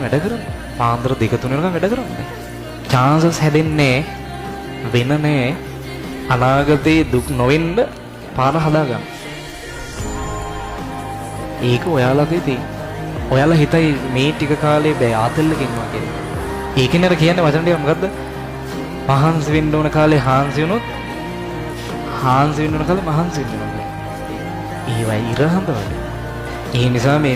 වැඩ කරන්නේ. පාන්දර 2-3 වෙනකම් වැඩ කරන්නේ. chances හැදෙන්නේ වෙනනේ අනාගතේ දුක් නොවෙන්න පාර හදාගන්න. ඒක ඔයාලගේ තියෙන. ඔයාලා හිතයි මේ ටික කාලේ බෑ ආතල්ලක ඉන්නවා කියලා. ඒකේ නේද කියන්නේ වචන ටික මොකද්ද? මහන්සි වෙන්න ඕන කාලේ හාන්සි වුණොත් හාන්සි වෙන්න ඕන කාලේ මහන්සි වෙන්න ඕනේ. ඒවයි ඉරහඳ වගේ. ඒ නිසා මේ